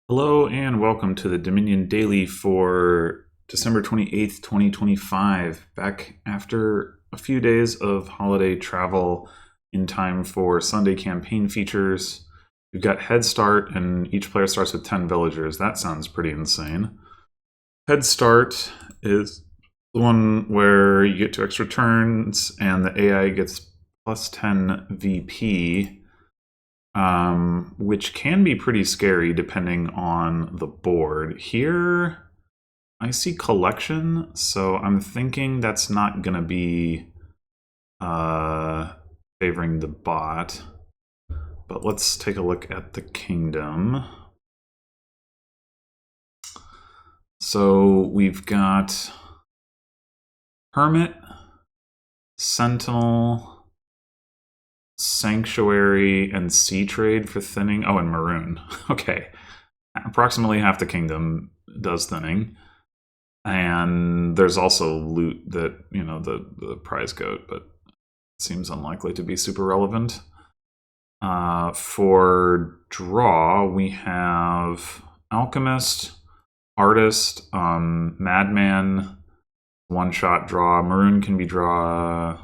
Hello and welcome to the Dominion Daily for December 28th, 2025. Back after a few days of holiday travel in time for Sunday campaign features. We've got Head Start, and each player starts with 10 villagers. That sounds pretty insane. Head Start is the one where you get 2 extra turns and the AI gets plus 10 VP, which can be pretty scary depending on the board. Here, I see collection, so I'm thinking that's not going to be favoring the bot. But let's take a look at the kingdom. So we've got Hermit, Sentinel, Sanctuary, and Sea Trade for thinning. Oh, and Maroon. Okay. Approximately half the kingdom does thinning. And there's also loot that, the prize goat, but it seems unlikely to be super relevant. For draw, we have Alchemist, Artist, Madman, one-shot draw. Maroon can be draw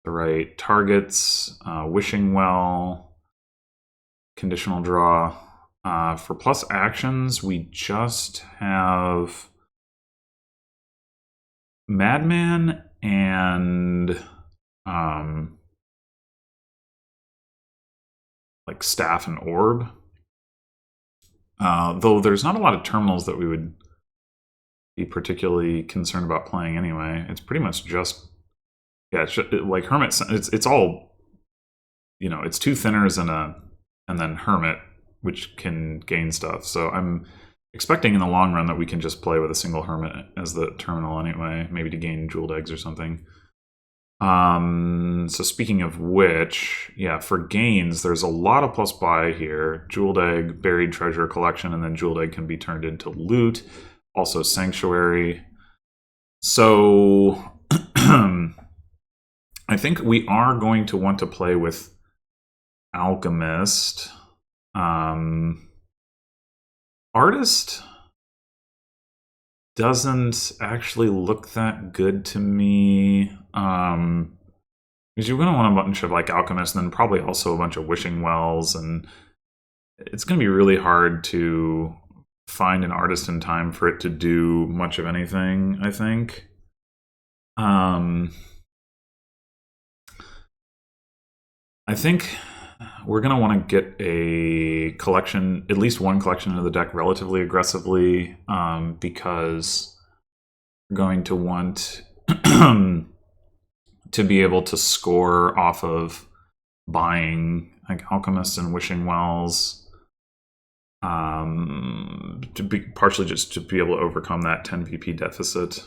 the right targets, Wishing Well, conditional draw. For plus actions, we just have Madman and like Staff and Orb. Though there's not a lot of terminals that we would be particularly concerned about playing anyway. It's pretty much just like Hermit. It's all, it's 2 thinners and then Hermit, which can gain stuff. So I'm expecting in the long run that we can just play with a single Hermit as the terminal anyway, maybe to gain jeweled eggs or something. So speaking of which, yeah, for gains, there's a lot of plus buy here. Jeweled egg, buried treasure collection, and then jeweled egg can be turned into loot. Also sanctuary. So I think we are going to want to play with Alchemist. Artist doesn't actually look that good to me. Because you're going to want a bunch of like Alchemists and then probably also a bunch of Wishing Wells, and it's going to be really hard to find an artist in time for it to do much of anything, I think. I think we're going to want to get a collection, at least one collection into the deck relatively aggressively, because we're going to want to be able to score off of buying like Alchemists and Wishing Wells, to be partially just to be able to overcome that 10 VP deficit.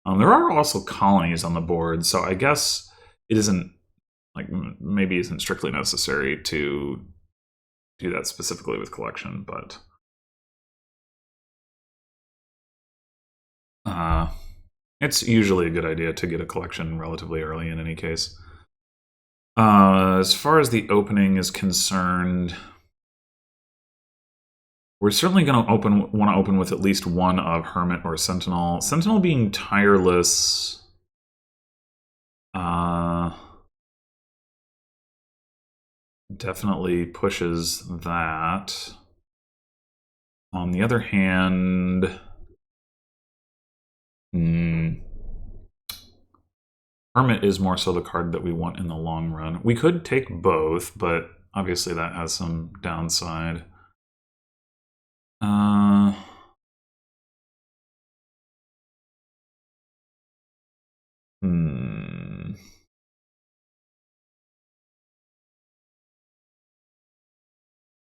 There are also colonies on the board, so I guess it isn't maybe isn't strictly necessary to do that specifically with collection, but it's usually a good idea to get a collection relatively early in any case. As far as the opening is concerned, we're certainly going to want to open with at least one of Hermit or Sentinel. Sentinel being tireless, definitely pushes that. On the other hand, Hermit is more so the card that we want in the long run. We could take both, but obviously that has some downside.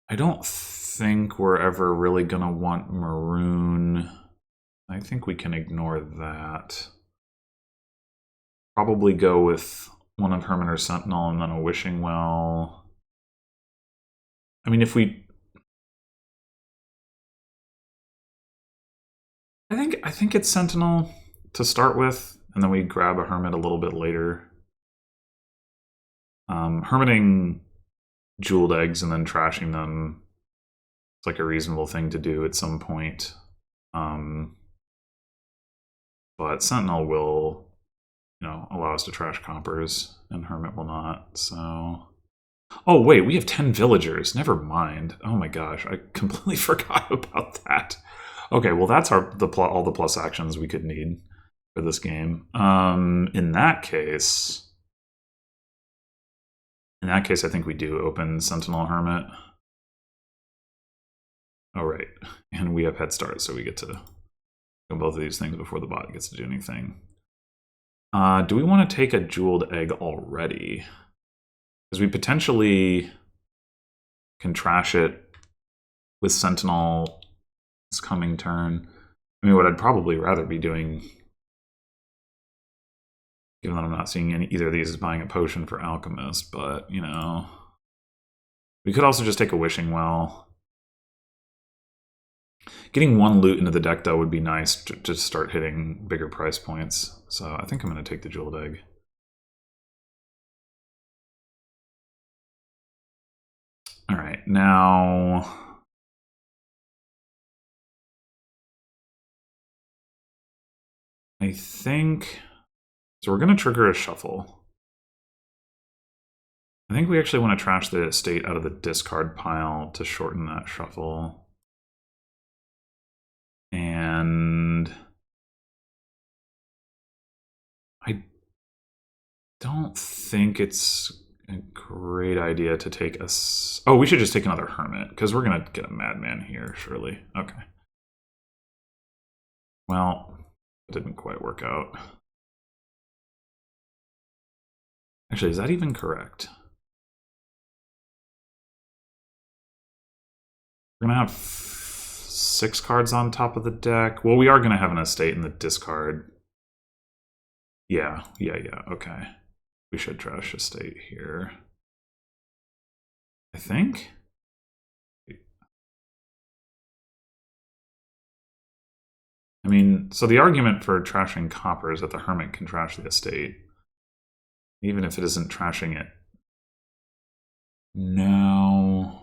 I don't think we're ever really going to want Maroon. I think we can ignore that. Probably go with one of Hermit or Sentinel and then a Wishing Well. I mean, if we... I think it's Sentinel to start with, and then we grab a Hermit a little bit later. Hermiting jeweled eggs and then trashing them like a reasonable thing to do at some point. But Sentinel will, allow us to trash Coppers, and Hermit will not. So, oh wait, we have 10 villagers. Never mind. Oh my gosh, I completely forgot about that. Okay, well that's all the plus actions we could need for this game. In that case, I think we do open Sentinel Hermit. Oh right, and we have head start, so we get to go both of these things before the bot gets to do anything. Do we want to take a jeweled egg already? Because we potentially can trash it with Sentinel this coming turn. I mean, what I'd probably rather be doing, given that I'm not seeing either of these, is buying a potion for Alchemist, but, we could also just take a Wishing Well. Getting one loot into the deck, though, would be nice to start hitting bigger price points. So I think I'm going to take the Jeweled Egg. All right, now... I think... So we're going to trigger a Shuffle. I think we actually want to trash the estate out of the discard pile to shorten that Shuffle. And I don't think it's a great idea to take a... Oh, we should just take another Hermit, because we're going to get a Madman here, surely. Okay. Well, it didn't quite work out. Actually, is that even correct? We're going to have 6 cards on top of the deck. Well, we are going to have an estate in the discard. Yeah, okay. We should trash estate here. I think? I mean, so the argument for trashing Copper is that the Hermit can trash the estate, even if it isn't trashing it. No.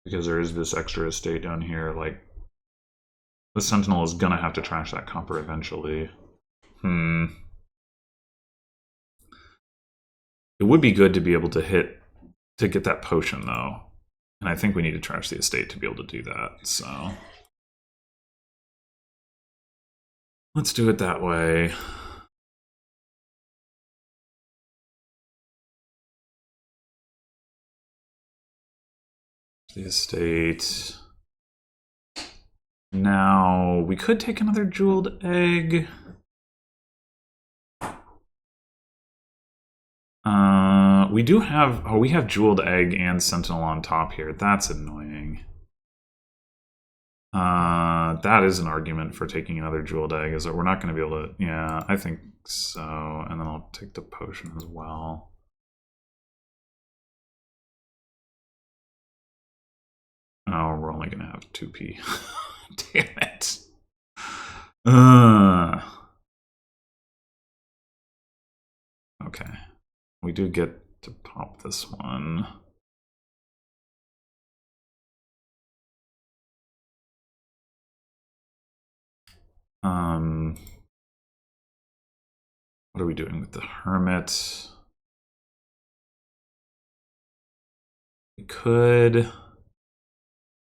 Because there is this extra estate down here, like, the Sentinel is gonna have to trash that Copper eventually. It would be good to be able to get that potion, though. And I think we need to trash the estate to be able to do that, so... Let's do it that way. The estate. Now, we could take another jeweled egg. We do have... Oh, we have jeweled egg and Sentinel on top here. That's annoying. That is an argument for taking another jeweled egg, is that we're not going to be able to... Yeah, I think so. And then I'll take the potion as well. Oh, we're only going to have 2p. Damn it. Okay. We do get to pop this one. What are we doing with the Hermit? We could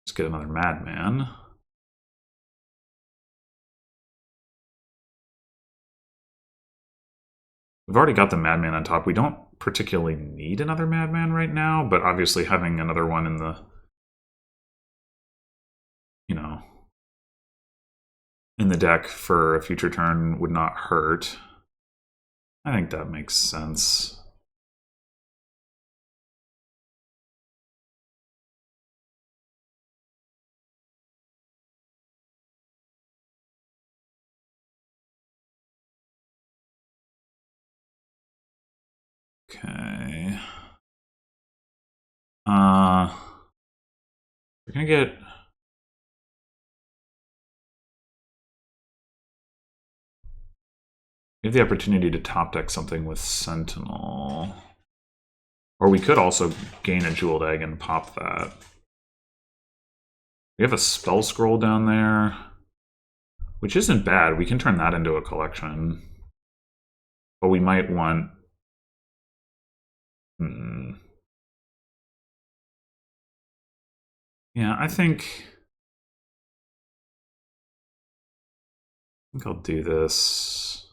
just get another Madman. We've already got the Madman on top. We don't particularly need another Madman right now, but obviously having another one in the, in the deck for a future turn would not hurt. I think that makes sense. Okay. We're gonna get... We have the opportunity to top deck something with Sentinel. Or we could also gain a jeweled egg and pop that. We have a spell scroll down there, which isn't bad. We can turn that into a collection. But we might want... Yeah, I think I'll do this.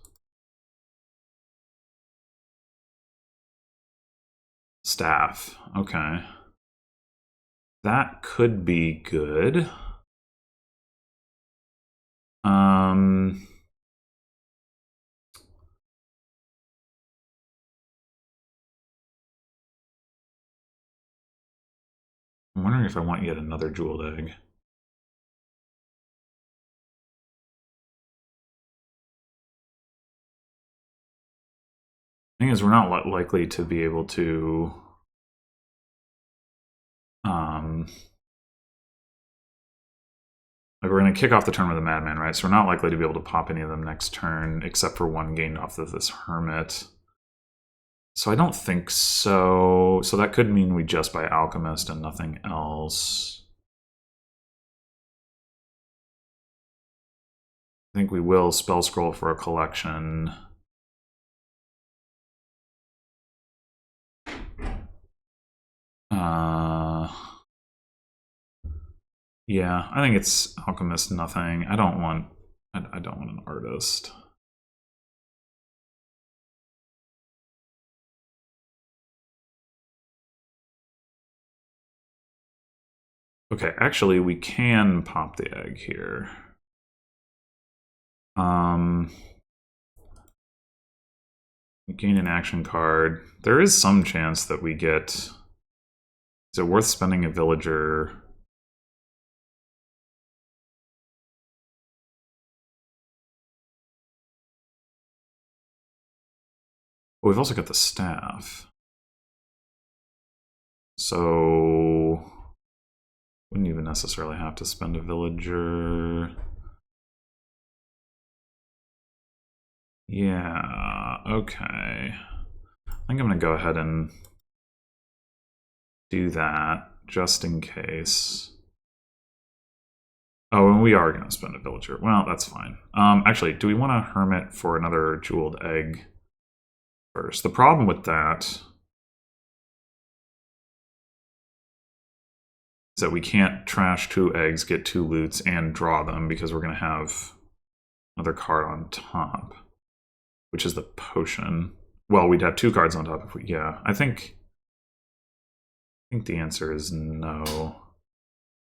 Staff. Okay. That could be good. I'm wondering if I want yet another jeweled egg. Thing is, we're not likely to be able to like, we're going to kick off the turn with a Madman, right? So we're not likely to be able to pop any of them next turn, except for one gained off of this Hermit. So I don't think so. So that could mean we just buy Alchemist and nothing else. I think we will spell scroll for a collection. Yeah, I think it's Alchemist, nothing. I don't want an artist. Okay, actually, we can pop the egg here. We gain an action card. There is some chance that we get... Is it worth spending a villager? Oh, we've also got the staff. So... Wouldn't even necessarily have to spend a villager. Yeah, okay. I think I'm going to go ahead and do that, just in case. Oh, and we are going to spend a villager. Well, that's fine. Actually, do we want a Hermit for another jeweled egg first? The problem with that is that we can't trash 2 eggs, get 2 loots, and draw them, because we're going to have another card on top, which is the potion. Well, we'd have 2 cards on top if we... Yeah, I think the answer is no.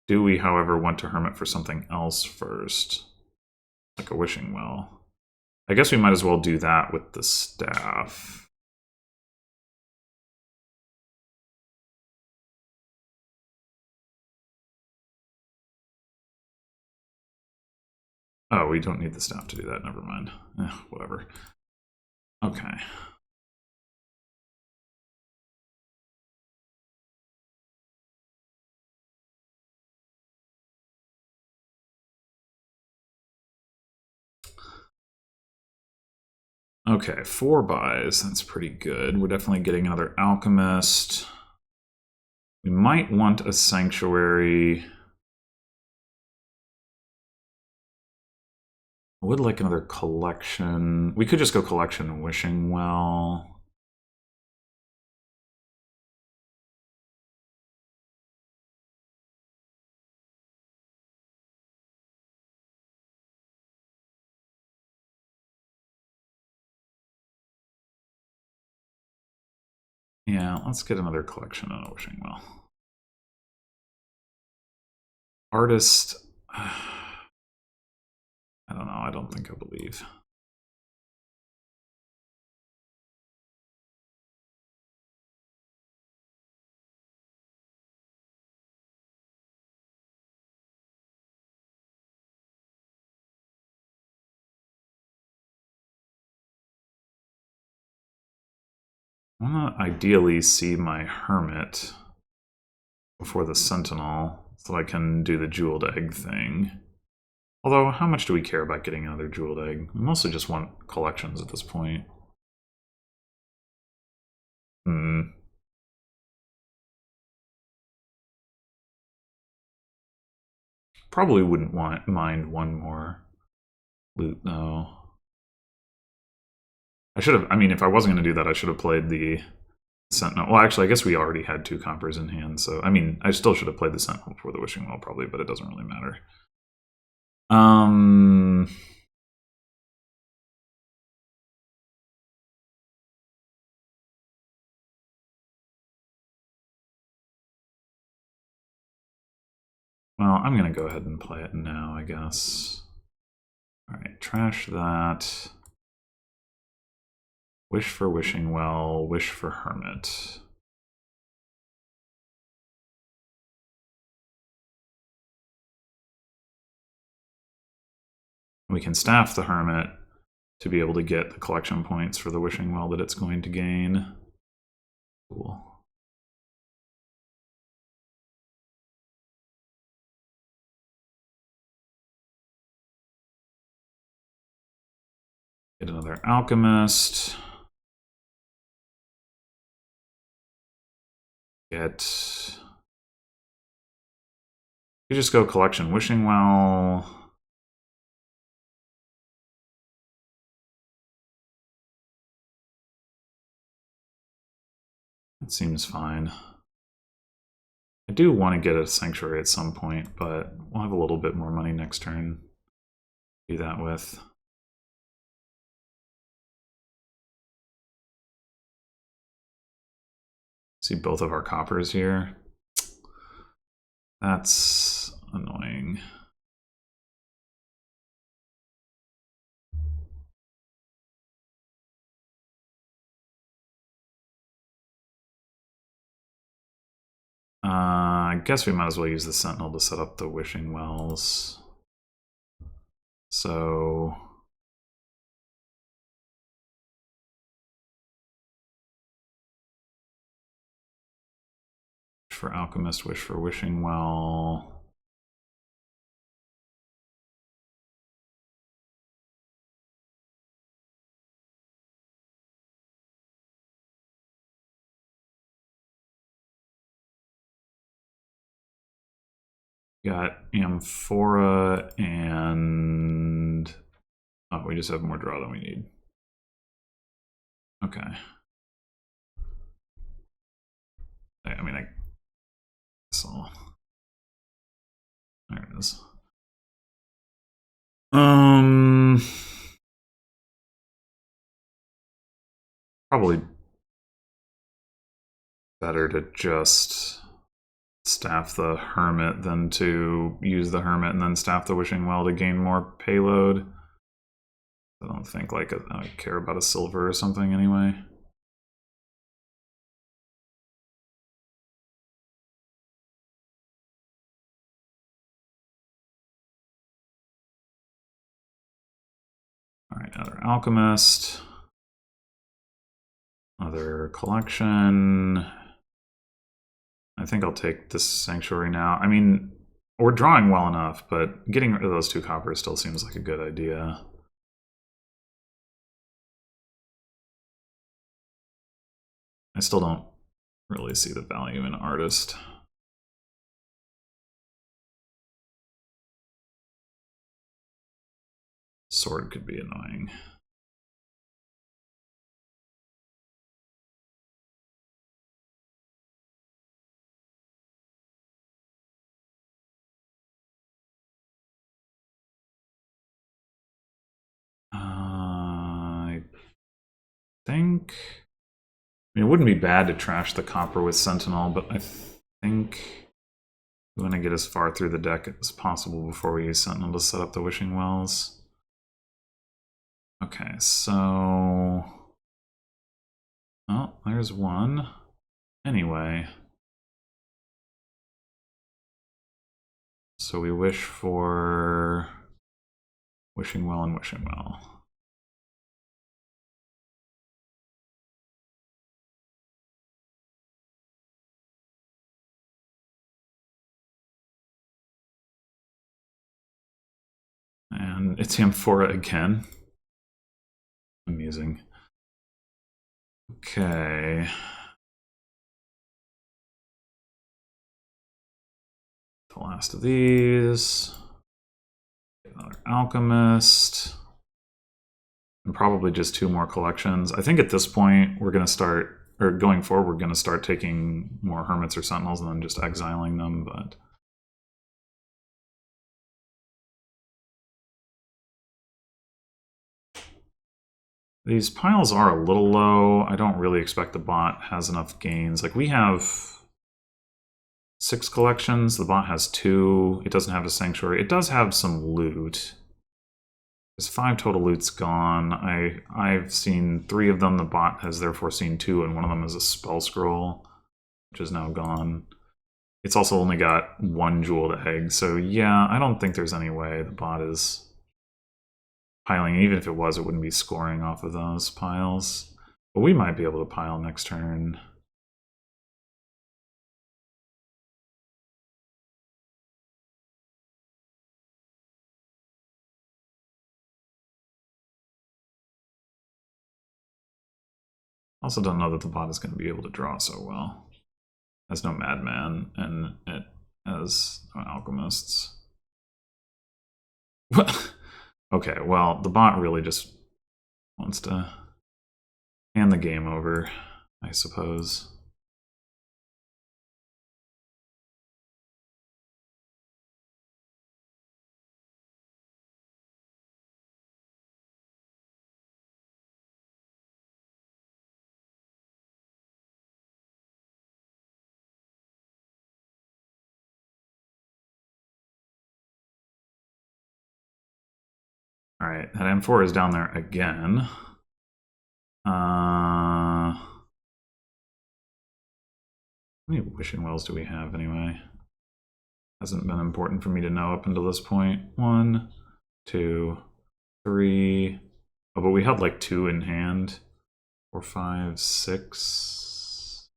Do we, however, want to Hermit for something else first? Like a Wishing Well. I guess we might as well do that with the staff. Oh, we don't need the staff to do that. Never mind. Whatever. Okay. Okay, 4 buys. That's pretty good. We're definitely getting another Alchemist. We might want a Sanctuary. I would like another collection. We could just go collection and Wishing Well. Yeah, let's get another collection and a Wishing Well. Artist. I don't know. I don't think I believe. I want to ideally see my Hermit before the Sentinel so I can do the jeweled egg thing. Although, how much do we care about getting another jeweled egg? We mostly just want collections at this point. probably wouldn't mind one more loot though. I should have, I mean, if I wasn't going to do that, I should have played the Sentinel. Well, actually, I guess we already had 2 coppers in hand, so, I mean, I still should have played the Sentinel before the Wishing Well, probably, but it doesn't really matter. Well, I'm going to go ahead and play it now, I guess. All right, trash that. Wish for Wishing Well, wish for Hermit. We can staff the Hermit to be able to get the collection points for the Wishing Well that it's going to gain. Cool. Get another Alchemist. Get... You just go collection Wishing Well. That seems fine. I do want to get a Sanctuary at some point, but we'll have a little bit more money next turn to do that with. See both of our coppers here. That's annoying. I guess we might as well use the Sentinel to set up the Wishing Wells. So... wish for Alchemist, wish for Wishing Well. Got Amphora and... oh, we just have more draw than we need. Okay. I mean, I guess I'll... there it is. Probably better to just staff the Hermit than to use the Hermit and then staff the Wishing Well to gain more payload. I don't think like I care about a silver or something anyway. All right, another Alchemist. Another collection. I think I'll take this Sanctuary now. I mean, we're drawing well enough, but getting rid of those 2 coppers still seems like a good idea. I still don't really see the value in Artist. Sword could be annoying. I think... I mean, it wouldn't be bad to trash the copper with Sentinel, but I think we want to get as far through the deck as possible before we use Sentinel to set up the Wishing Wells. Okay, so... oh, there's one. Anyway. So we wish for Wishing Well and Wishing Well. And it's Amphora again. Amusing. Okay. The last of these. Another alchemist. And probably just 2 more collections. I think at this point we're going to start, or going forward, we're going to start taking more hermits or sentinels and then just exiling them, but these piles are a little low. I don't really expect the bot has enough gains. Like, we have 6 collections. The bot has 2. It doesn't have a sanctuary. It does have some loot. There's 5 total loots gone. I've seen 3 of them. The bot has therefore seen 2, and one of them is a spell scroll, which is now gone. It's also only got 1 jeweled egg, so yeah, I don't think there's any way the bot is piling. Even if it was, it wouldn't be scoring off of those piles. But we might be able to pile next turn. Also don't know that the bot is going to be able to draw so well. It has no madman, and it has no alchemists. Okay, well, the bot really just wants to hand the game over, I suppose. All right, that M4 is down there again. How many wishing wells do we have anyway? Hasn't been important for me to know up until this point. 1, 2, 3. Oh, but we had like 2 in hand. 4, 5, 6.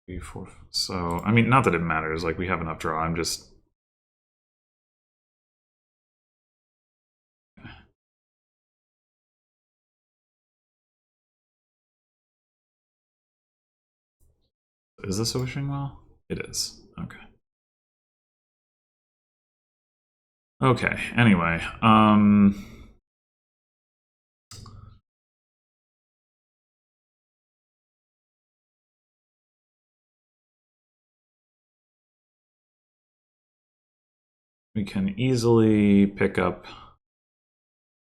3, 4. So, I mean, not that it matters. Like, we have enough draw. I'm just... Is this a wishing well? It is. Okay. Okay, anyway. We can easily pick up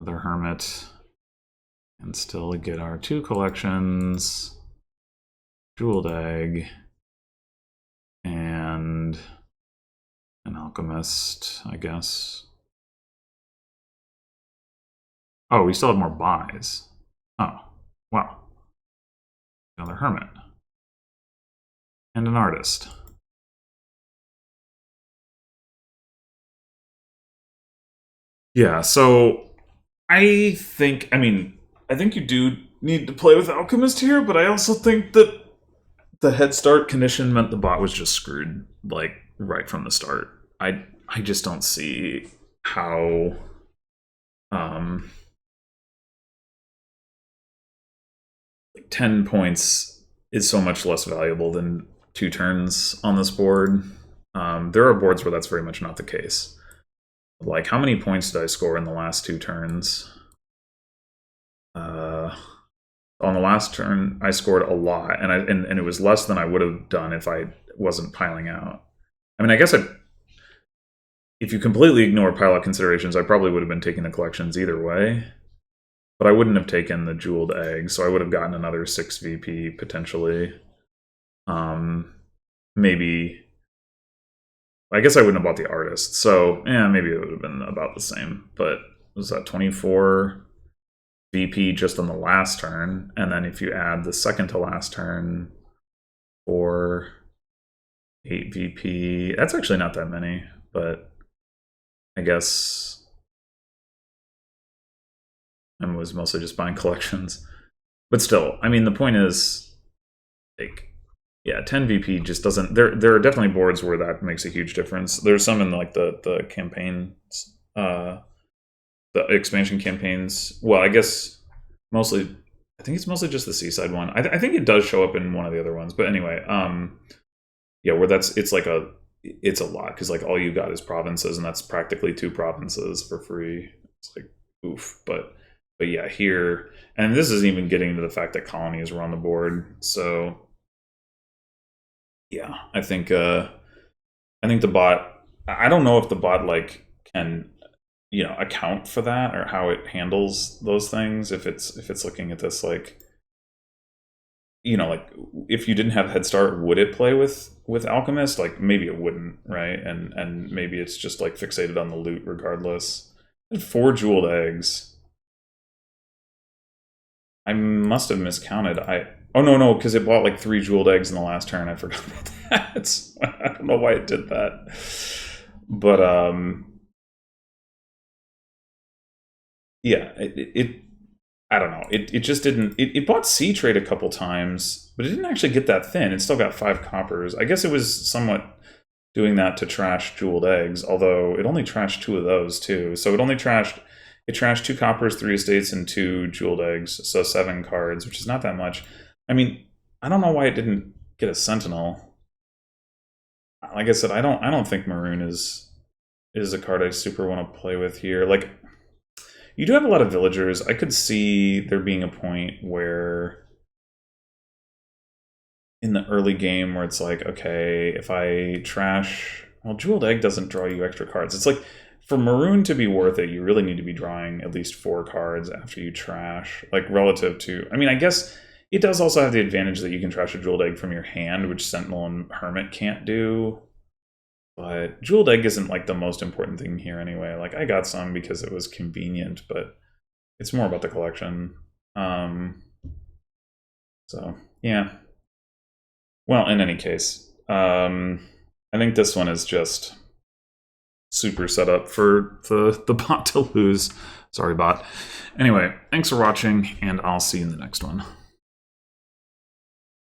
the hermit and still get our 2 collections, jeweled egg, and an alchemist, I guess. Oh, we still have more buys. Oh, wow. Another hermit. And an artist. Yeah, so I think you do need to play with alchemist here, but I also think that the head start condition meant the bot was just screwed, like, right from the start. I just don't see how 10 points is so much less valuable than 2 turns on this board. There are boards where that's very much not the case. Like, how many points did I score in the last 2 turns? On the last turn, I scored a lot, and it was less than I would have done if I wasn't piling out. I mean, I guess if you completely ignore pile out considerations, I probably would have been taking the collections either way. But I wouldn't have taken the jeweled egg, so I would have gotten another 6 VP potentially. Maybe... I guess I wouldn't have bought the artist, so yeah, maybe it would have been about the same. But was that 24 VP just on the last turn? And then if you add the second to last turn, 4, 8 VP, that's actually not that many, but I guess I was mostly just buying collections. But still, I mean, the point is, like, yeah, 10 VP just doesn't... There are definitely boards where that makes a huge difference. There's some in, like, the campaigns, the expansion campaigns. Well, I guess mostly... I think it's mostly just the Seaside one. I think it does show up in one of the other ones. But anyway, yeah, where it's a lot because like all you got is provinces, and that's practically 2 provinces for free. It's like oof, but yeah, here, and this isn't even getting to the fact that colonies were on the board. So yeah, I think the bot. I don't know if the bot like can account for that or how it handles those things. If it's looking at this like like if you didn't have head start, would it play with alchemist? Like maybe it wouldn't, right? And maybe it's just like fixated on the loot regardless. 4 jeweled eggs. I must have miscounted. Oh no, because it bought like 3 jeweled eggs in the last turn. I forgot about that. I don't know why it did that. But yeah, it I don't know. It just didn't. It bought C trade a couple times, but it didn't actually get that thin. It still got 5 coppers. I guess it was somewhat doing that to trash jeweled eggs, although it only trashed 2 of those too. So it trashed 2 coppers, 3 estates, and 2 jeweled eggs. So 7 cards, which is not that much. I mean, I don't know why it didn't get a sentinel. Like I said, I don't think maroon is a card I super want to play with here. Like, you do have a lot of villagers. I could see there being a point where in the early game where it's like, okay, if I trash, well, jeweled egg doesn't draw you extra cards. It's like for maroon to be worth it, you really need to be drawing at least 4 cards after you trash, like relative to, I mean, I guess it does also have the advantage that you can trash a jeweled egg from your hand, which Sentinel and Hermit can't do. But jeweled egg isn't like the most important thing here anyway. Like I got some because it was convenient, but it's more about the collection. So yeah. Well, in any case, I think this one is just super set up for the bot to lose. Sorry, bot. Anyway, thanks for watching, and I'll see you in the next one.